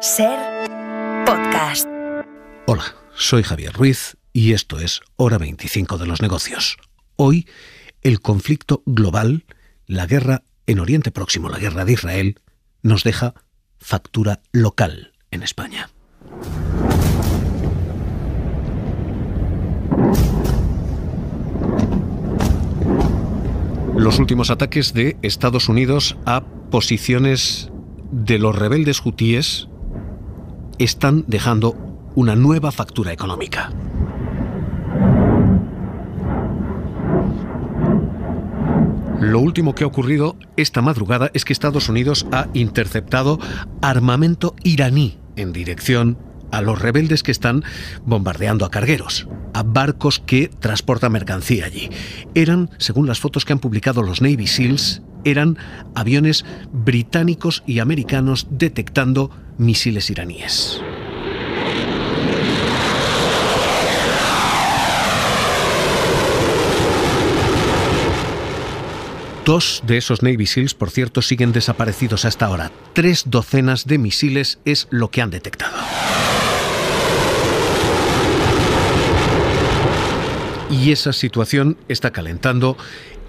SER Podcast. Hola, soy Javier Ruiz y esto es Hora 25 de los negocios. Hoy, el conflicto global, la guerra en Oriente Próximo, la guerra de Israel, nos deja factura local en España. Los últimos ataques de Estados Unidos a posiciones de los rebeldes hutíes están dejando una nueva factura económica. Lo último que ha ocurrido esta madrugada es que Estados Unidos ha interceptado armamento iraní en dirección a los rebeldes que están bombardeando a cargueros, a barcos que transportan mercancía allí. Eran, según las fotos que han publicado los Navy SEALs, eran aviones británicos y americanos detectando misiles iraníes. Dos de esos Navy SEALs, por cierto, siguen desaparecidos hasta ahora. 3 docenas de misiles es lo que han detectado. Y esa situación está calentando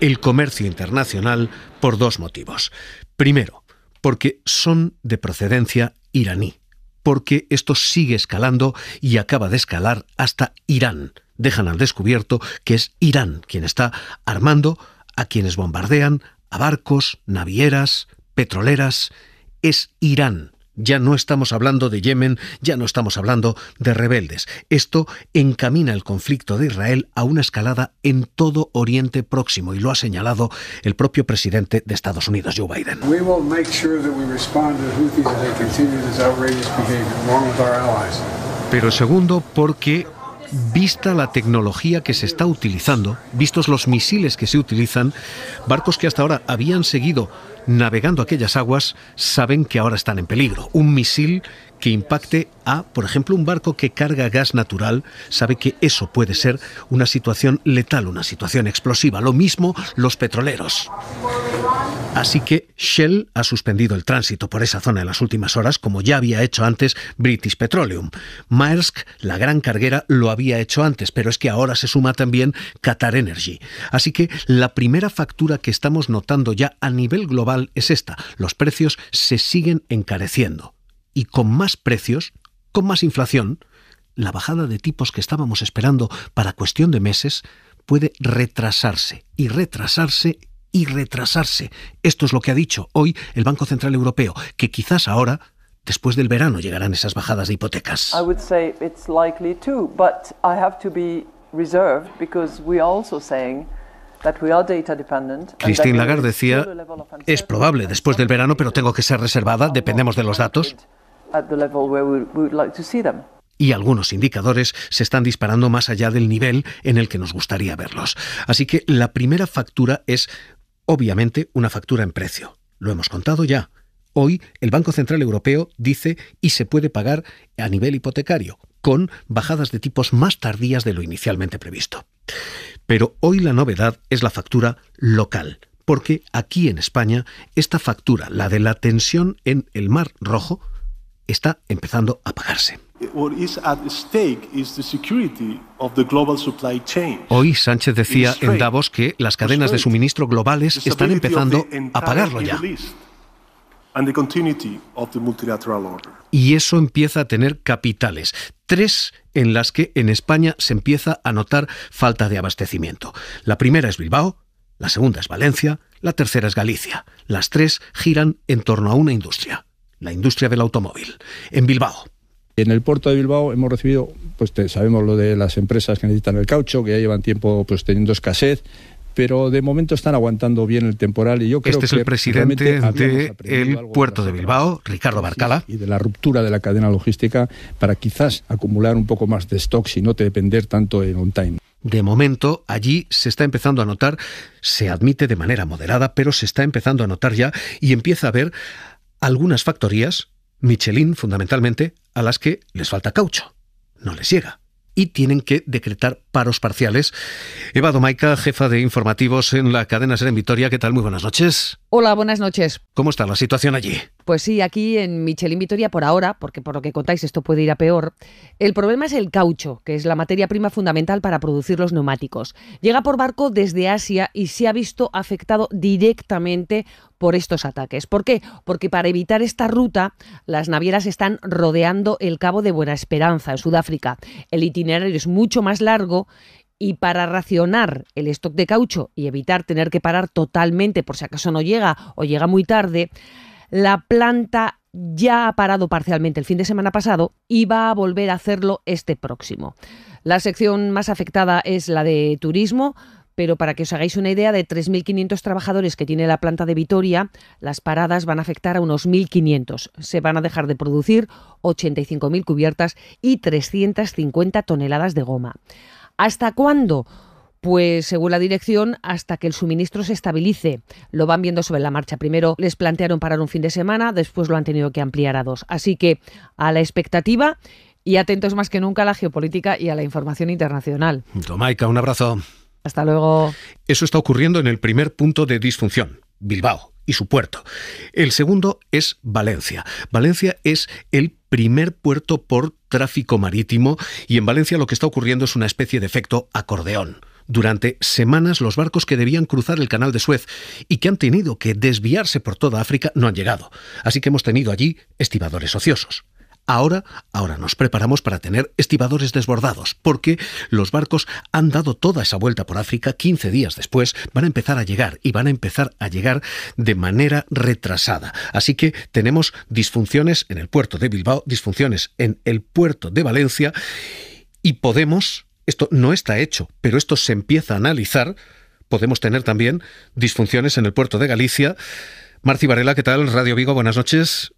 el comercio internacional por 2 motivos. Primero, porque son de procedencia iraní, porque esto sigue escalando y acaba de escalar hasta Irán. Dejan al descubierto que es Irán quien está armando a quienes bombardean, a barcos, navieras, petroleras. Es Irán. Ya no estamos hablando de Yemen, ya no estamos hablando de rebeldes. Esto encamina el conflicto de Israel a una escalada en todo Oriente Próximo, y lo ha señalado el propio presidente de Estados Unidos, Joe Biden. Pero segundo, porque vista la tecnología que se está utilizando, vistos los misiles que se utilizan, barcos que hasta ahora habían seguido navegando aquellas aguas saben que ahora están en peligro. Un misil que impacte a, por ejemplo, un barco que carga gas natural, sabe que eso puede ser una situación letal, una situación explosiva. Lo mismo los petroleros. Así que Shell ha suspendido el tránsito por esa zona en las últimas horas, como ya había hecho antes British Petroleum. Maersk, la gran carguera, lo había hecho antes, pero es que ahora se suma también Qatar Energy. Así que la primera factura que estamos notando ya a nivel global es esta. Los precios se siguen encareciendo. Y con más precios, con más inflación, la bajada de tipos que estábamos esperando para cuestión de meses puede retrasarse y retrasarse y retrasarse. Esto es lo que ha dicho hoy el Banco Central Europeo, que quizás ahora, después del verano, llegarán esas bajadas de hipotecas. I would say it's likely too, but I have to be reserved because we are also saying that we are data dependent. Christine Lagarde decía, es probable después del verano, pero tengo que ser reservada, dependemos de los datos. Y algunos indicadores se están disparando más allá del nivel en el que nos gustaría verlos. Así que la primera factura es, obviamente, una factura en precio. Lo hemos contado ya. Hoy el Banco Central Europeo dice y se puede pagar a nivel hipotecario, con bajadas de tipos más tardías de lo inicialmente previsto. Pero hoy la novedad es la factura local, porque aquí en España esta factura, la de la tensión en el Mar Rojo, está empezando a pagarse. Hoy Sánchez decía en Davos que las cadenas de suministro globales están empezando a pagarlo ya. Y eso empieza a tener capitales. 3 en las que en España se empieza a notar falta de abastecimiento. La primera es Bilbao, la segunda es Valencia, la tercera es Galicia. Las 3 giran en torno a una industria, la industria del automóvil. En Bilbao. En el puerto de Bilbao hemos recibido, sabemos lo de las empresas que necesitan el caucho, que ya llevan tiempo teniendo escasez, pero de momento están aguantando bien el temporal, y yo creo que este es el presidente del puerto de Bilbao, Ricardo Barcala. Y de la ruptura de la cadena logística para quizás acumular un poco más de stocks y no depender tanto en on time. De momento, allí se está empezando a notar, se admite de manera moderada, pero se está empezando a notar ya, y empieza a haber algunas factorías, Michelin fundamentalmente, a las que les falta caucho. No les llega. y tienen que decretar paros parciales. Eva Domaica, jefa de informativos en la cadena SER en Vitoria. ¿Qué tal? Muy buenas noches. Hola, buenas noches. ¿Cómo está la situación allí? Pues sí, aquí en Michelin Vitoria por ahora, porque por lo que contáis esto puede ir a peor, el problema es el caucho, que es la materia prima fundamental para producir los neumáticos. Llega por barco desde Asia y se ha visto afectado directamente por estos ataques. ¿Por qué? Porque para evitar esta ruta, las navieras están rodeando el Cabo de Buena Esperanza, en Sudáfrica. El itinerario es mucho más largo y para racionar el stock de caucho y evitar tener que parar totalmente por si acaso no llega o llega muy tarde, la planta ya ha parado parcialmente el fin de semana pasado y va a volver a hacerlo este próximo. La sección más afectada es la de turismo, pero para que os hagáis una idea, de 3.500 trabajadores que tiene la planta de Vitoria, las paradas van a afectar a unos 1.500. Se van a dejar de producir 85.000 cubiertas y 350 toneladas de goma. ¿Hasta cuándo? Pues según la dirección, hasta que el suministro se estabilice. Lo van viendo sobre la marcha. Primero les plantearon parar un fin de semana, después lo han tenido que ampliar a 2. Así que a la expectativa y atentos más que nunca a la geopolítica y a la información internacional. Domaica, un abrazo. Hasta luego. Eso está ocurriendo en el primer punto de disfunción, Bilbao y su puerto. El segundo es Valencia. Valencia es el primer puerto por tráfico marítimo y en Valencia lo que está ocurriendo es una especie de efecto acordeón. Durante semanas los barcos que debían cruzar el canal de Suez y que han tenido que desviarse por toda África no han llegado. Así que hemos tenido allí estibadores ociosos. Ahora nos preparamos para tener estibadores desbordados, porque los barcos han dado toda esa vuelta por África. 15 días después van a empezar a llegar y van a empezar a llegar de manera retrasada. Así que tenemos disfunciones en el puerto de Bilbao, disfunciones en el puerto de Valencia y podemos, esto no está hecho, pero esto se empieza a analizar, podemos tener también disfunciones en el puerto de Galicia. Marci Varela, ¿qué tal? Radio Vigo, buenas noches.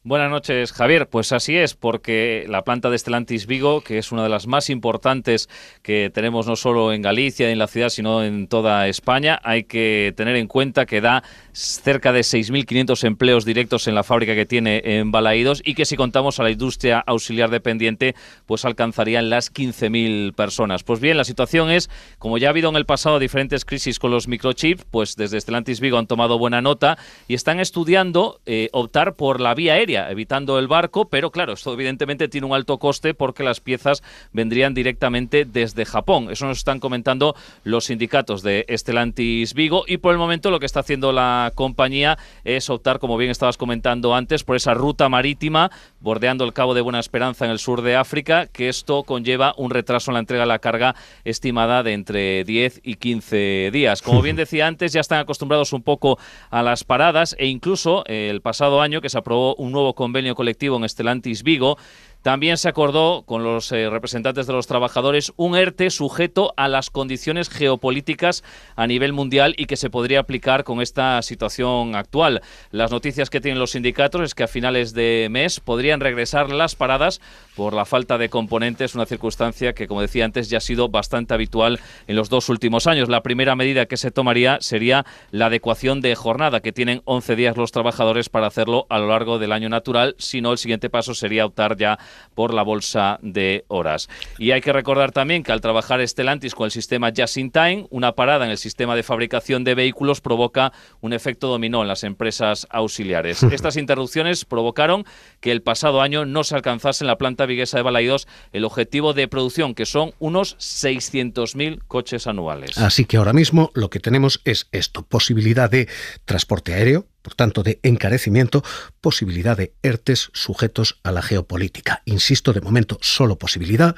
Buenas noches, Javier. Pues así es, porque la planta de Stellantis Vigo, que es una de las más importantes que tenemos no solo en Galicia y en la ciudad, sino en toda España, hay que tener en cuenta que da cerca de 6.500 empleos directos en la fábrica que tiene en Balaídos y que si contamos a la industria auxiliar dependiente, pues alcanzarían las 15.000 personas. Pues bien, la situación es, como ya ha habido en el pasado diferentes crisis con los microchips, pues desde Stellantis Vigo han tomado buena nota y están estudiando optar por la vía aérea, evitando el barco, pero claro, esto evidentemente tiene un alto coste porque las piezas vendrían directamente desde Japón. Eso nos están comentando los sindicatos de Stellantis Vigo y por el momento lo que está haciendo la compañía es optar, como bien estabas comentando antes, por esa ruta marítima bordeando el Cabo de Buena Esperanza en el sur de África, que esto conlleva un retraso en la entrega de la carga estimada de entre 10 y 15 días. Como bien decía antes, ya están acostumbrados un poco a las paradas e incluso el pasado año que se aprobó un nuevo convenio colectivo en Stellantis Vigo, también se acordó con los representantes de los trabajadores un ERTE sujeto a las condiciones geopolíticas a nivel mundial y que se podría aplicar con esta situación actual. Las noticias que tienen los sindicatos es que a finales de mes podrían regresar las paradas por la falta de componentes, una circunstancia que, como decía antes, ya ha sido bastante habitual en los 2 últimos años. La primera medida que se tomaría sería la adecuación de jornada, que tienen 11 días los trabajadores para hacerlo a lo largo del año natural, si no el siguiente paso sería optar ya por la bolsa de horas. Y hay que recordar también que al trabajar Stellantis con el sistema Just in Time, una parada en el sistema de fabricación de vehículos provoca un efecto dominó en las empresas auxiliares. Estas interrupciones provocaron que el pasado año no se alcanzase en la planta viguesa de Balaídos el objetivo de producción, que son unos 600.000 coches anuales. Así que ahora mismo lo que tenemos es esto, posibilidad de transporte aéreo, por tanto de encarecimiento, posibilidad de ERTES sujetos a la geopolítica. Insisto, de momento solo posibilidad,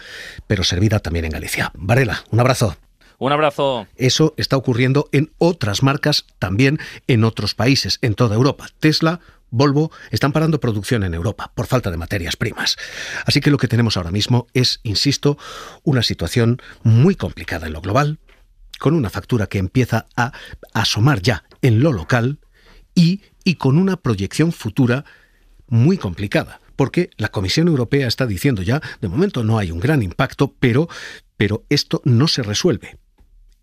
pero servida también en Galicia. Varela, un abrazo. Un abrazo. Eso está ocurriendo en otras marcas, también en otros países, en toda Europa. Tesla, Volvo están parando producción en Europa por falta de materias primas. Así que lo que tenemos ahora mismo es, insisto, una situación muy complicada en lo global, con una factura que empieza a asomar ya en lo local y con una proyección futura muy complicada. Porque la Comisión Europea está diciendo ya, de momento no hay un gran impacto, pero esto no se resuelve.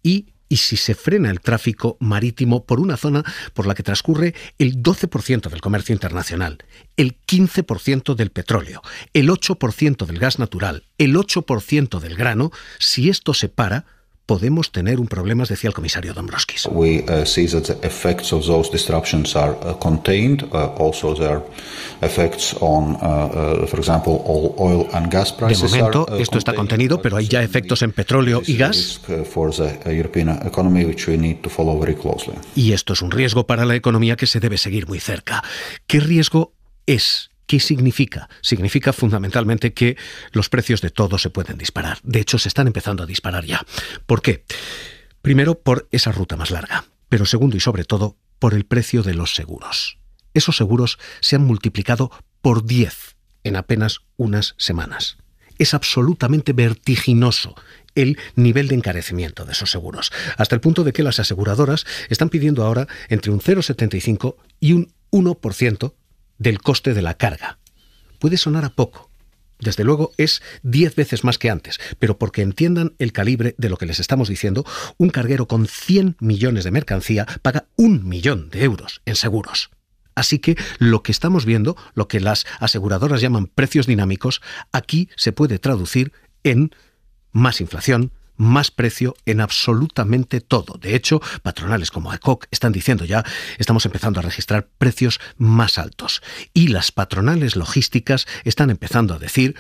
Y y si se frena el tráfico marítimo por una zona por la que transcurre el 12% del comercio internacional, el 15% del petróleo, el 8% del gas natural, el 8% del grano, si esto se para, podemos tener un problema, decía el comisario Dombrovskis. We see that the effects of those disruptions are contained. Also, there effects on, for example, oil and gas prices. De momento, esto está contenido, pero hay ya efectos en petróleo y gas. For the European economy, which we need to follow very closely. Y esto es un riesgo para la economía que se debe seguir muy cerca. ¿Qué riesgo es? ¿Qué significa? Significa fundamentalmente que los precios de todo se pueden disparar. De hecho, se están empezando a disparar ya. ¿Por qué? Primero, por esa ruta más larga. Pero segundo y sobre todo, por el precio de los seguros. Esos seguros se han multiplicado por 10 en apenas unas semanas. Es absolutamente vertiginoso el nivel de encarecimiento de esos seguros, hasta el punto de que las aseguradoras están pidiendo ahora entre un 0,75 y un 1% del coste de la carga. Puede sonar a poco. Desde luego es 10 veces más que antes, pero porque entiendan el calibre de lo que les estamos diciendo, un carguero con 100 millones de mercancía paga 1 millón de euros en seguros. Así que lo que estamos viendo, lo que las aseguradoras llaman precios dinámicos, aquí se puede traducir en más inflación, más precio en absolutamente todo. De hecho, patronales como AECOC están diciendo ya, estamos empezando a registrar precios más altos. Y las patronales logísticas están empezando a decir,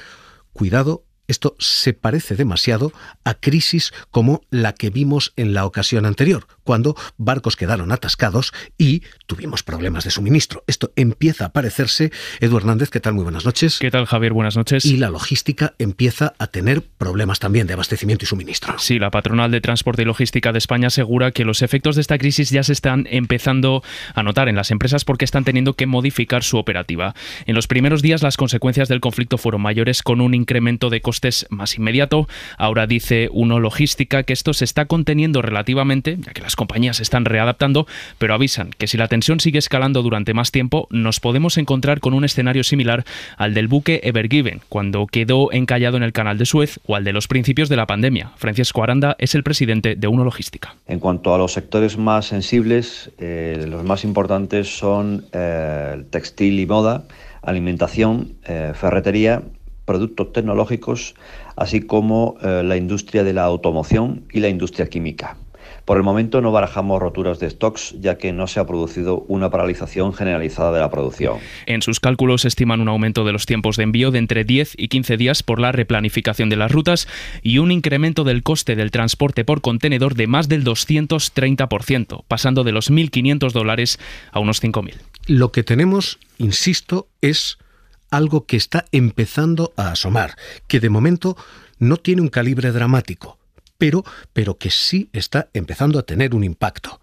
cuidado, esto se parece demasiado a crisis como la que vimos en la ocasión anterior, cuando barcos quedaron atascados y tuvimos problemas de suministro. Esto empieza a parecerse. Edu Hernández, ¿qué tal? Muy buenas noches. ¿Qué tal, Javier? Buenas noches. Y la logística empieza a tener problemas también de abastecimiento y suministro. Sí, la patronal de Transporte y Logística de España asegura que los efectos de esta crisis ya se están empezando a notar en las empresas porque están teniendo que modificar su operativa. En los primeros días las consecuencias del conflicto fueron mayores, con un incremento de costes más inmediato. Ahora dice Uno Logística que esto se está conteniendo relativamente, ya que las compañías se están readaptando, pero avisan que si la tensión sigue escalando durante más tiempo, nos podemos encontrar con un escenario similar al del buque Ever Given, cuando quedó encallado en el canal de Suez, o al de los principios de la pandemia. Francisco Aranda es el presidente de Uno Logística. En cuanto a los sectores más sensibles, los más importantes son el textil y moda, alimentación, ferretería, productos tecnológicos, así como la industria de la automoción y la industria química. Por el momento no barajamos roturas de stocks, ya que no se ha producido una paralización generalizada de la producción. En sus cálculos estiman un aumento de los tiempos de envío de entre 10 y 15 días por la replanificación de las rutas y un incremento del coste del transporte por contenedor de más del 230%, pasando de los $1.500 a unos 5.000. Lo que tenemos, insisto, es algo que está empezando a asomar, que de momento no tiene un calibre dramático, pero que sí está empezando a tener un impacto.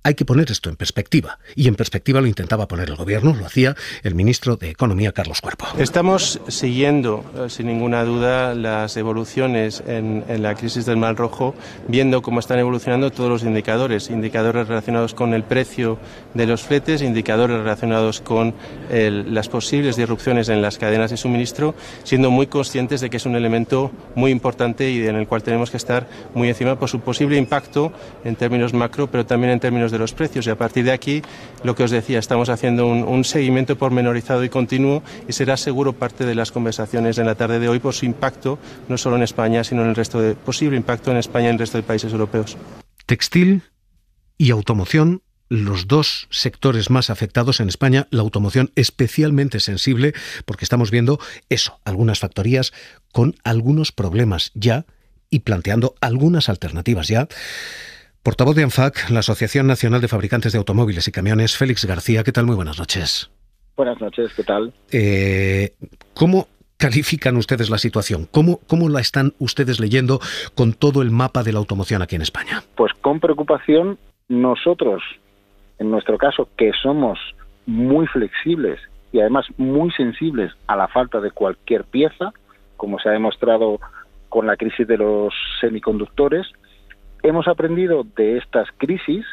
Hay que poner esto en perspectiva, y en perspectiva lo intentaba poner el gobierno, lo hacía el ministro de Economía, Carlos Cuerpo. Estamos siguiendo, sin ninguna duda, las evoluciones en la crisis del Mar Rojo, viendo cómo están evolucionando todos los indicadores relacionados con el precio de los fletes, indicadores relacionados con las posibles disrupciones en las cadenas de suministro, siendo muy conscientes de que es un elemento muy importante y en el cual tenemos que estar muy encima por su posible impacto en términos macro, pero también en términos de los precios, y a partir de aquí, lo que os decía, estamos haciendo un seguimiento pormenorizado y continuo, y será seguro parte de las conversaciones en la tarde de hoy por su impacto, no solo en España, sino en el resto de posible impacto en España y en el resto de países europeos. Textil y automoción, los dos sectores más afectados en España, la automoción especialmente sensible, porque estamos viendo eso, algunas factorías con algunos problemas ya y planteando algunas alternativas ya. Portavoz de ANFAC, la Asociación Nacional de Fabricantes de Automóviles y Camiones, Félix García, ¿qué tal? Muy buenas noches. Buenas noches, ¿qué tal? ¿Cómo califican ustedes la situación? ¿Cómo la están ustedes leyendo con todo el mapa de la automoción aquí en España? Pues con preocupación. Nosotros, en nuestro caso, que somos muy flexibles y además muy sensibles a la falta de cualquier pieza, como se ha demostrado con la crisis de los semiconductores, hemos aprendido de estas crisis,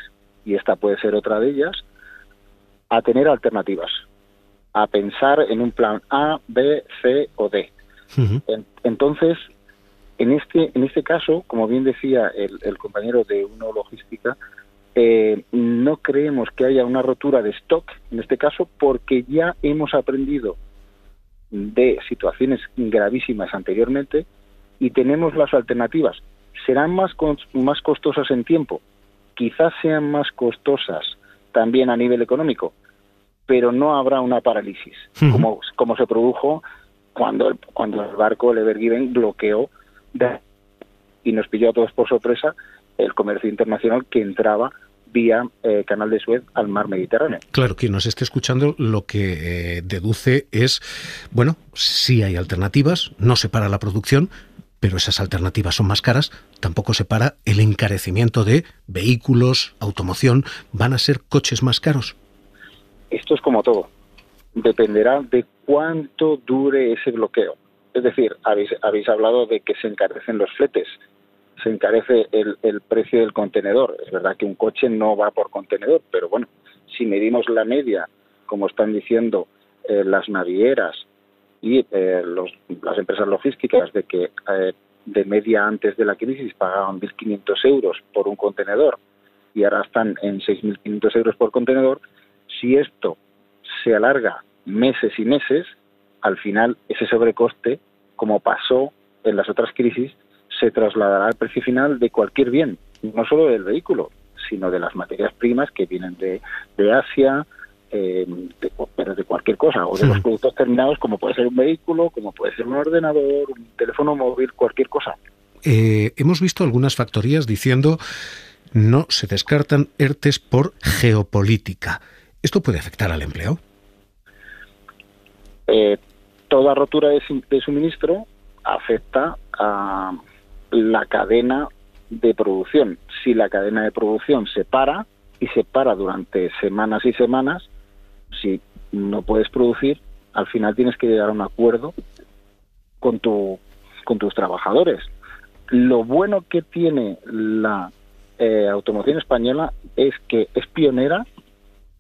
y esta puede ser otra de ellas, a tener alternativas, a pensar en un plan A, B, C o D. Uh-huh. Entonces, En este caso, como bien decía el compañero de Uno Logística, no creemos que haya una rotura de stock en este caso, porque ya hemos aprendido de situaciones gravísimas anteriormente y tenemos las alternativas. ¿Serán más costosas en tiempo? Quizás sean más costosas también a nivel económico, pero no habrá una parálisis, como se produjo cuando el barco, el Ever Given, bloqueó y nos pilló a todos por sorpresa el comercio internacional que entraba vía Canal de Suez al mar Mediterráneo. Claro, quien nos esté escuchando lo que deduce es, bueno, sí hay alternativas, no se para la producción, pero esas alternativas son más caras, tampoco se para el encarecimiento de vehículos, automoción, ¿van a ser coches más caros? Esto es como todo, dependerá de cuánto dure ese bloqueo. Es decir, habéis hablado de que se encarecen los fletes, se encarece el precio del contenedor. Es verdad que un coche no va por contenedor, pero bueno, si medimos la media, como están diciendo las navieras y las empresas logísticas, de que de media antes de la crisis pagaban 1.500 euros por un contenedor y ahora están en 6.500 euros por contenedor, si esto se alarga meses y meses, al final ese sobrecoste, como pasó en las otras crisis, se trasladará al precio final de cualquier bien, no solo del vehículo, sino de las materias primas que vienen de Asia, pero de cualquier cosa, o de los productos terminados, como puede ser un vehículo, como puede ser un ordenador, un teléfono móvil, cualquier cosa. Hemos visto algunas factorías diciendo no se descartan ERTEs por geopolítica. ¿Esto puede afectar al empleo? Toda rotura de suministro afecta a la cadena de producción. Si la cadena de producción se para, y se para durante semanas y semanas, si no puedes producir, al final tienes que llegar a un acuerdo con tus trabajadores. Lo bueno que tiene la automoción española es que es pionera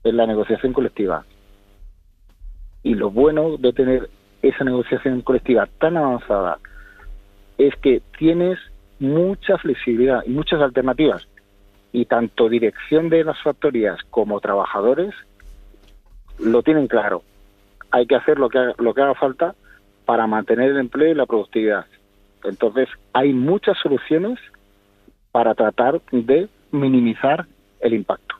en la negociación colectiva. Y lo bueno de tener esa negociación colectiva tan avanzada es que tienes mucha flexibilidad y muchas alternativas. Y tanto dirección de las factorías como trabajadores lo tienen claro. Hay que hacer lo que haga falta para mantener el empleo y la productividad. Entonces, hay muchas soluciones para tratar de minimizar el impacto.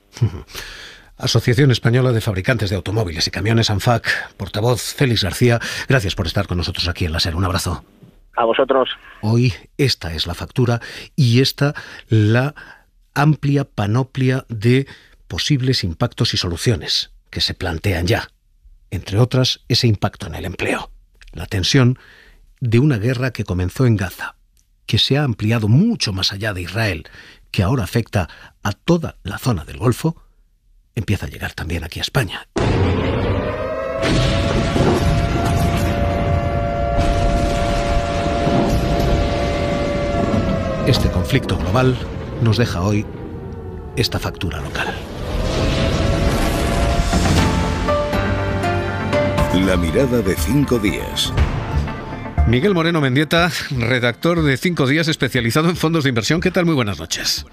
Asociación Española de Fabricantes de Automóviles y Camiones, ANFAC, portavoz Félix García, gracias por estar con nosotros aquí en la SER. Un abrazo. A vosotros. Hoy esta es la factura y esta la amplia panoplia de posibles impactos y soluciones que se plantean ya. Entre otras, ese impacto en el empleo. La tensión de una guerra que comenzó en Gaza, que se ha ampliado mucho más allá de Israel, que ahora afecta a toda la zona del Golfo, empieza a llegar también aquí a España. Este conflicto global nos deja hoy esta factura local. La mirada de 5 días. Miguel Moreno Mendieta, redactor de 5 días especializado en fondos de inversión. ¿Qué tal? Muy buenas noches.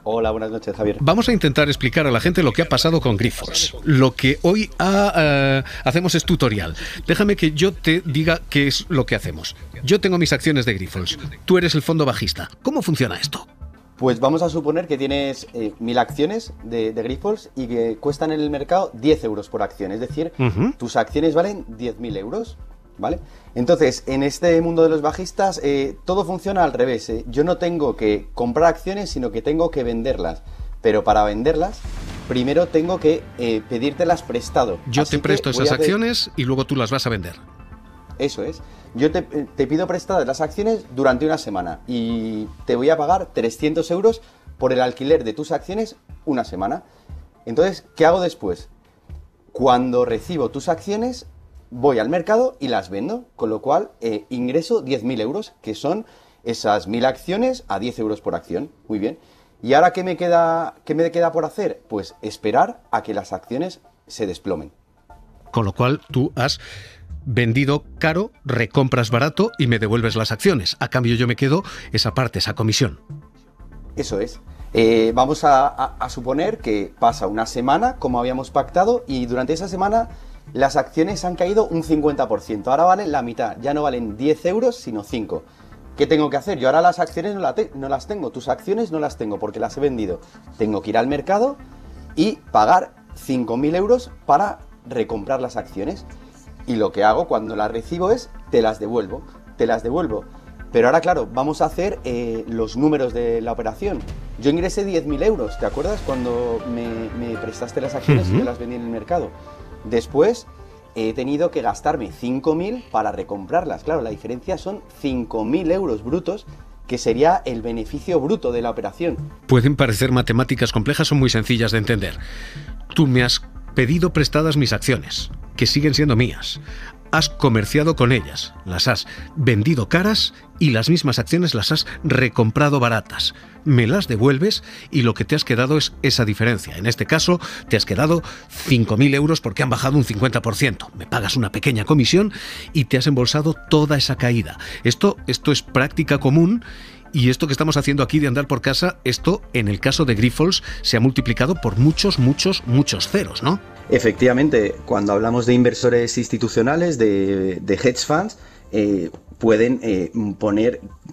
Hola, buenas noches, Javier. Vamos a intentar explicar a la gente lo que ha pasado con Grifols. Lo que hoy hacemos es tutorial. Déjame que yo te diga qué es lo que hacemos. Yo tengo mis acciones de Grifols. Tú eres el fondo bajista. ¿Cómo funciona esto? Pues vamos a suponer que tienes 1.000 acciones de Grifols y que cuestan en el mercado 10 euros por acción. Es decir, tus acciones valen 10.000 euros. ¿Vale? Entonces, en este mundo de los bajistas, todo funciona al revés. Yo no tengo que comprar acciones, sino que tengo que venderlas. Pero para venderlas, primero tengo que pedírtelas prestado. Yo te presto esas acciones y luego tú las vas a vender. Eso es. Yo te pido prestadas las acciones durante una semana y te voy a pagar 300 euros por el alquiler de tus acciones una semana. Entonces, ¿qué hago después? Cuando recibo tus acciones, voy al mercado y las vendo, con lo cual ingreso 10.000 euros, que son esas 1.000 acciones a 10 euros por acción. Muy bien. ¿Y ahora qué me queda por hacer? Pues esperar a que las acciones se desplomen. Con lo cual tú has vendido caro, recompras barato y me devuelves las acciones. A cambio yo me quedo esa parte, esa comisión. Eso es. Vamos a suponer que pasa una semana, como habíamos pactado, y durante esa semana las acciones han caído un 50%. Ahora valen la mitad, ya no valen 10 euros, sino 5. ¿Qué tengo que hacer? Yo ahora las acciones no las tengo, tus acciones no las tengo porque las he vendido. Tengo que ir al mercado y pagar 5.000 euros para recomprar las acciones. Y lo que hago cuando las recibo es, te las devuelvo. Pero ahora, claro, vamos a hacer los números de la operación. Yo ingresé 10.000 euros, ¿te acuerdas? Cuando me prestaste las acciones y te las vendí en el mercado. Después he tenido que gastarme 5.000 para recomprarlas. Claro, la diferencia son 5.000 euros brutos, que sería el beneficio bruto de la operación. Pueden parecer matemáticas complejas, son muy sencillas de entender. Tú me has pedido prestadas mis acciones, que siguen siendo mías. Has comerciado con ellas, las has vendido caras y las mismas acciones las has recomprado baratas. Me las devuelves y lo que te has quedado es esa diferencia. En este caso, te has quedado 5.000 euros porque han bajado un 50%. Me pagas una pequeña comisión y te has embolsado toda esa caída. Esto es práctica común. Y esto que estamos haciendo aquí de andar por casa, esto en el caso de Grifols se ha multiplicado por muchos ceros, ¿no? Efectivamente, cuando hablamos de inversores institucionales, de hedge funds, pueden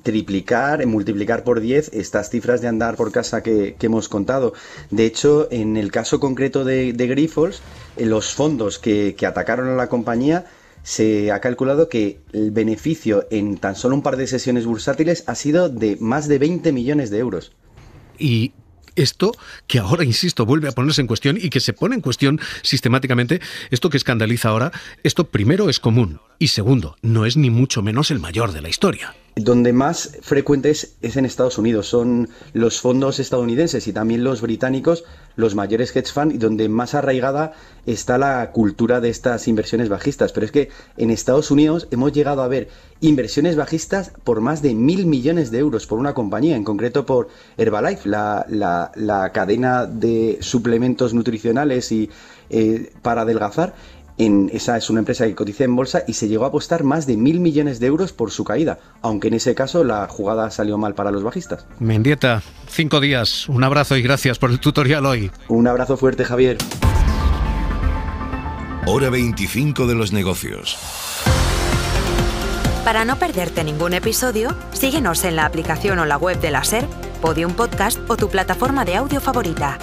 triplicar, multiplicar por 10 estas cifras de andar por casa que hemos contado. De hecho, en el caso concreto de Grifols, los fondos que atacaron a la compañía, se ha calculado que el beneficio en tan solo un par de sesiones bursátiles ha sido de más de 20 millones de euros. Y esto que ahora, insisto, vuelve a ponerse en cuestión y que se pone en cuestión sistemáticamente, esto que escandaliza ahora, esto primero es común y segundo, no es ni mucho menos el mayor de la historia. Donde más frecuente es en Estados Unidos, son los fondos estadounidenses y también los británicos, los mayores hedge funds, y donde más arraigada está la cultura de estas inversiones bajistas. Pero es que en Estados Unidos hemos llegado a ver inversiones bajistas por más de 1.000 millones de euros por una compañía, en concreto por Herbalife, la cadena de suplementos nutricionales y para adelgazar. Esa es una empresa que cotiza en bolsa y se llegó a apostar más de 1.000 millones de euros por su caída, aunque en ese caso la jugada salió mal para los bajistas. Mendieta, 5 días, un abrazo y gracias por el tutorial hoy. Un abrazo fuerte, Javier. Hora 25 de los negocios. Para no perderte ningún episodio, síguenos en la aplicación o la web de la SER, Podium Podcast o tu plataforma de audio favorita.